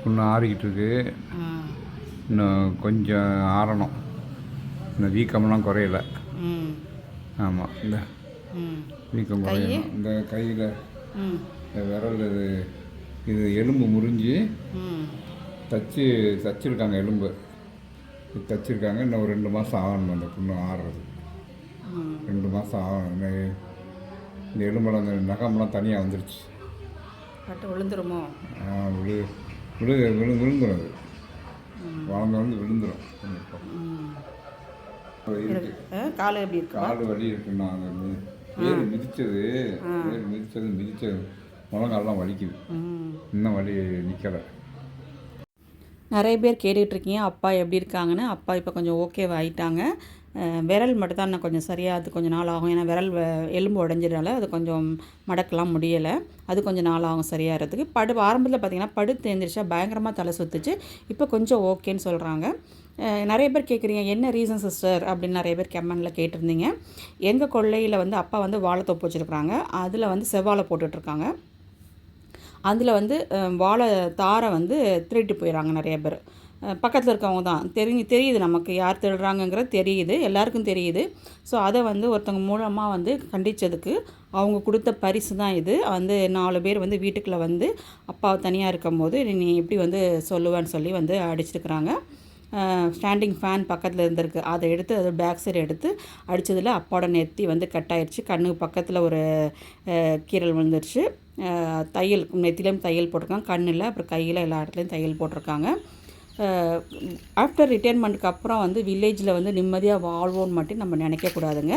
புண்ணு ஆறிக்கிட்டு இருக்கு. இன்னும் கொஞ்சம் ஆறணும். இந்த வீக்கம்லாம் குறையல. ஆமாம், இந்த வீக்கம் குறையணும். இந்த கையில் விரல் இது எலும்பு முறிஞ்சு தச்சிருக்காங்க. எலும்பு தச்சிருக்காங்க. இன்னும் ஒரு 2 மாதம் ஆகணும் அந்த புண்ணு ஆறுறது. 2 மாதம் ஆகணும். இந்த எலும்பெல்லாம் அந்த நகமெல்லாம் தனியாக வந்துருச்சு. விழுந்துருமோ? விழுந்துடும். அது வளர்ந்து விழுந்துடும். கால் எப்படி இருக்கு? கால் வலி இருக்குன்னா அந்த வேறு மிதிச்சது முழங்காலெலாம் வலிக்குது. இன்னும் வலி நிற்கலை. நிறைய பேர் கேட்டுட்ருக்கீங்க அப்பா எப்படி இருக்காங்கன்னு. அப்பா இப்போ கொஞ்சம் ஓகேவாகிட்டாங்க. விரல் மட்டும் தான் இன்னும் கொஞ்சம் சரியாக, அது கொஞ்சம் நாள் ஆகும். ஏன்னா விரல் எலும்பு உடஞ்சதால அது கொஞ்சம் மடக்கலாம் முடியலை. அது கொஞ்சம் நாள் ஆகும் சரியாகிறதுக்கு. ஆரம்பத்தில் பார்த்திங்கன்னா படுத்து எழுந்திரிச்சா பயங்கரமாக தலை சுற்றுச்சு. இப்போ கொஞ்சம் ஓகேன்னு சொல்கிறாங்க. நிறைய பேர் கேட்குறீங்க என்ன ரீசன் சிஸ்டர் அப்படின்னு நிறைய பேர் கமெண்டில் கேட்டிருந்தீங்க. எங்கள் கொள்ளையில் வந்து அப்பா வந்து வாழைத்தோப்பு வச்சுருக்குறாங்க. அதில் வந்து செவ்வாழை போட்டுட்ருக்காங்க. அதில் வந்து வாழை தாரை வந்து திருட்டு போயிடறாங்க நிறைய பேர். பக்கத்தில் இருக்கவங்க தான் தெரியுது, நமக்கு யார் திருடுறாங்கங்கிறது தெரியுது, எல்லாருக்கும் தெரியுது. ஸோ அதை வந்து ஒருத்தவங்க மூலமாக வந்து கண்டித்ததுக்கு அவங்க கொடுத்த பரிசு தான் இது. வந்து 4 பேர் வந்து வீட்டுக்குள்ளே வந்து அப்பா தனியாக இருக்கும்போது நீ எப்படி வந்து சொல்லுவேன்னு சொல்லி வந்து அடிச்சிருக்கிறாங்க. ஸ்டாண்டிங் ஃபேன் பக்கத்தில் இருந்திருக்கு, அதை எடுத்து அது பேக் சைடு எடுத்து அடித்ததில் அப்பாவோட நெத்தி வந்து கட் ஆயிடுச்சு. கண்ணு பக்கத்தில் ஒரு கீரல் விழுந்துருச்சு. தையல் நெத்திலையும் தையல் போட்டிருக்காங்க, கண்ணில் அப்புறம் கையில் எல்லா இடத்துலையும் தையல் போட்டிருக்காங்க. ஆஃப்டர் ரிட்டைர்மெண்ட்டுக்கு அப்புறம் வந்து வில்லேஜில் வந்து நிம்மதியாக வாழ்வோன்னு மட்டும் நம்ம நினைக்கக்கூடாதுங்க.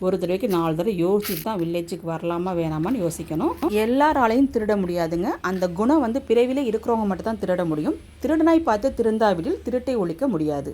ஒரு தடவைக்கு 4 தடவை யோசிச்சுட்டு தான் வில்லேஜுக்கு வரலாமா வேணாமான்னு யோசிக்கணும். எல்லாராலையும் திருட முடியாதுங்க. அந்த குணம் வந்து பிறவிலே இருக்கிறவங்க மட்டும் தான் திருட முடியும். திருடனாய் பார்த்து திருந்தாவிடில் திருட்டை ஒழிக்க முடியாது.